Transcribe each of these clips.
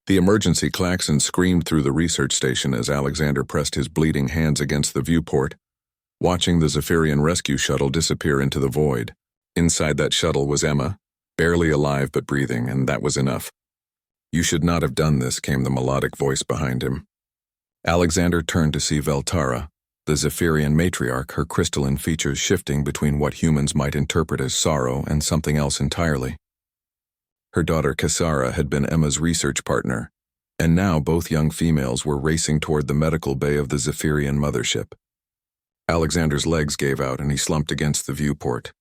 The emergency klaxon screamed through the research station as Alexander pressed his bleeding hands against the viewport, watching the Zephyrian rescue shuttle disappear into the void. Inside that shuttle was Emma, barely alive but breathing, and that was enough. "You should not have done this," came the melodic voice behind him. Alexander turned to see Veltara, the Zephyrian matriarch, her crystalline features shifting between what humans might interpret as sorrow and something else entirely. Her daughter Cassara had been Emma's research partner, and now both young females were racing toward the medical bay of the Zephyrian mothership. Alexander's legs gave out and he slumped against the viewport.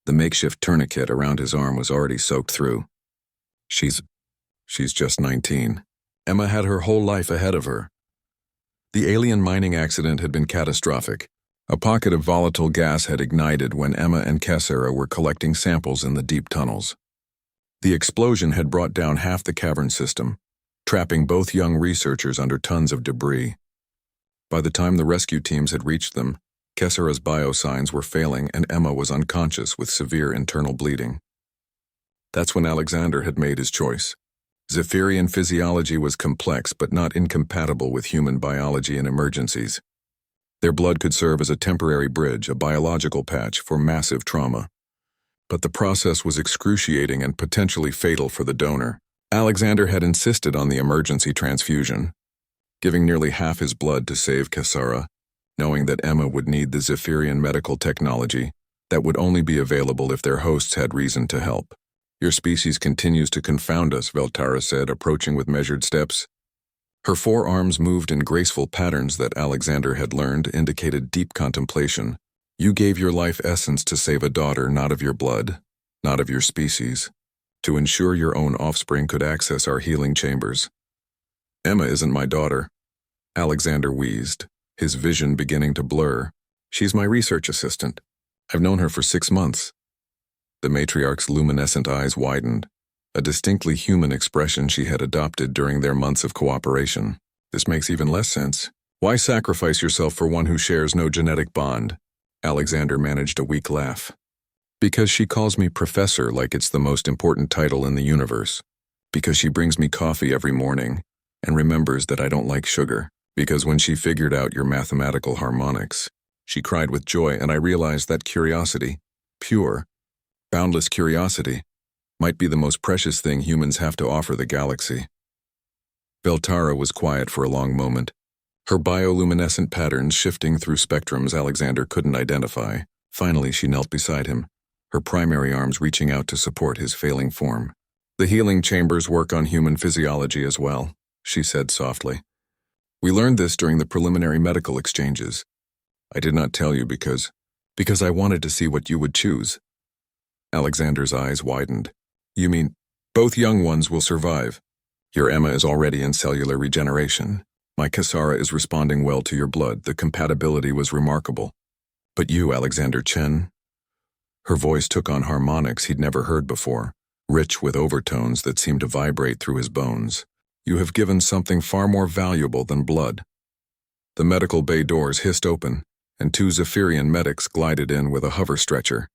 The makeshift tourniquet around his arm was already soaked through. She's just 19. Emma had her whole life ahead of her. The alien mining accident had been catastrophic. A pocket of volatile gas had ignited when Emma and Cassara were collecting samples in the deep tunnels. The explosion had brought down half the cavern system, trapping both young researchers under tons of debris. By the time the rescue teams had reached them, Cassara's biosigns were failing and Emma was unconscious with severe internal bleeding. That's when Alexander had made his choice. Zephyrian physiology was complex but not incompatible with human biology in emergencies. Their blood could serve as a temporary bridge, a biological patch for massive trauma. But the process was excruciating and potentially fatal for the donor. Alexander had insisted on the emergency transfusion, giving nearly half his blood to save Cassara, knowing that Emma would need the Zephyrian medical technology that would only be available if their hosts had reason to help. "Your species continues to confound us," Veltara said, approaching with measured steps. Her forearms moved in graceful patterns that Alexander had learned indicated deep contemplation. "You gave your life essence to save a daughter not of your blood, not of your species, to ensure your own offspring could access our healing chambers." "Emma isn't my daughter," Alexander wheezed, his vision beginning to blur. "She's my research assistant. I've known her for 6 months. The matriarch's luminescent eyes widened, a distinctly human expression she had adopted during their months of cooperation. "This makes even less sense. Why sacrifice yourself for one who shares no genetic bond?" Alexander managed a weak laugh. "Because she calls me professor like it's the most important title in the universe. Because she brings me coffee every morning and remembers that I don't like sugar. Because when she figured out your mathematical harmonics, she cried with joy, and I realized that curiosity, pure, boundless curiosity, might be the most precious thing humans have to offer the galaxy." Veltara was quiet for a long moment, her bioluminescent patterns shifting through spectrums Alexander couldn't identify. Finally, she knelt beside him, her primary arms reaching out to support his failing form. "The healing chambers work on human physiology as well," she said softly. "We learned this during the preliminary medical exchanges. I did not tell you because I wanted to see what you would choose." Alexander's eyes widened. "You mean both young ones will survive? Your Emma is already in cellular regeneration. My Cassara is responding well to your blood. The compatibility was remarkable. But you, Alexander Chen?" Her voice took on harmonics he'd never heard before, rich with overtones that seemed to vibrate through his bones. "You have given something far more valuable than blood." The medical bay doors hissed open, and 2 Zephyrian medics glided in with a hover stretcher.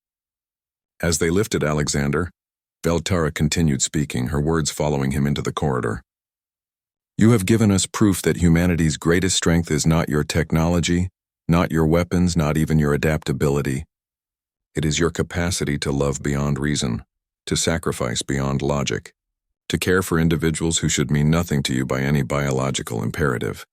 As they lifted Alexander, Veltara continued speaking, her words following him into the corridor. "You have given us proof that humanity's greatest strength is not your technology, not your weapons, not even your adaptability. It is your capacity to love beyond reason, to sacrifice beyond logic, to care for individuals who should mean nothing to you by any biological imperative."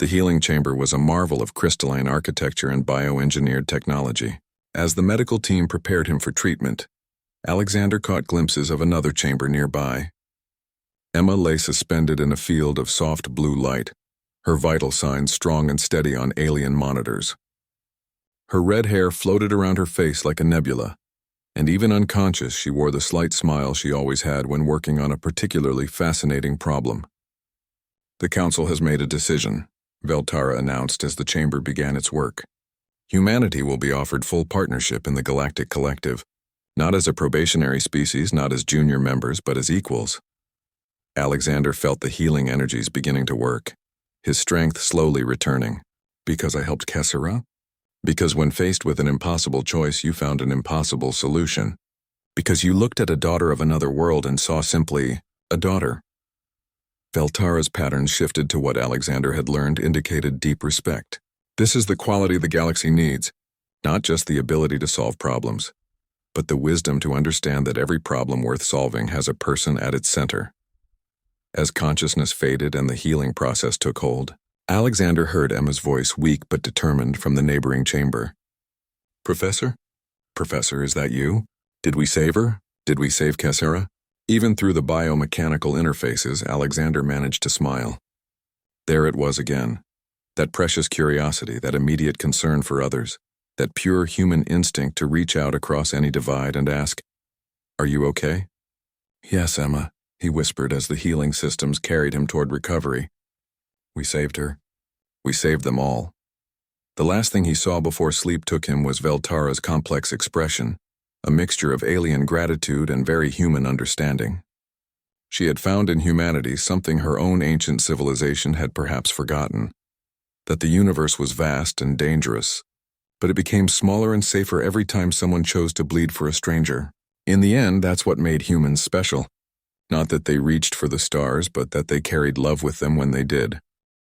The healing chamber was a marvel of crystalline architecture and bioengineered technology. As the medical team prepared him for treatment, Alexander caught glimpses of another chamber nearby. Emma lay suspended in a field of soft blue light, her vital signs strong and steady on alien monitors. Her red hair floated around her face like a nebula, and even unconscious she wore the slight smile she always had when working on a particularly fascinating problem. "The Council has made a decision," Veltara announced as the chamber began its work. "Humanity will be offered full partnership in the Galactic Collective, not as a probationary species, not as junior members, but as equals." Alexander felt the healing energies beginning to work, his strength slowly returning. "Because I helped Cassara? Because when faced with an impossible choice, you found an impossible solution. Because you looked at a daughter of another world and saw simply a daughter. Veltara's patterns shifted to what Alexander had learned indicated deep respect. This is the quality the galaxy needs, not just the ability to solve problems, but the wisdom to understand that every problem worth solving has a person at its center. As consciousness faded and the healing process took hold, Alexander heard Emma's voice, weak but determined, from the neighboring chamber. "Professor? Professor, is that you? Did we save her? Did we save Cassera?" Even through the biomechanical interfaces, Alexander managed to smile. There it was again. That precious curiosity, that immediate concern for others, that pure human instinct to reach out across any divide and ask, "Are you okay?" "Yes, Emma," he whispered as the healing systems carried him toward recovery. "We saved her. We saved them all." The last thing he saw before sleep took him was Veltara's complex expression, a mixture of alien gratitude and very human understanding. She had found in humanity something her own ancient civilization had perhaps forgotten, that the universe was vast and dangerous, but it became smaller and safer every time someone chose to bleed for a stranger. In the end, that's what made humans special. Not that they reached for the stars, but that they carried love with them when they did.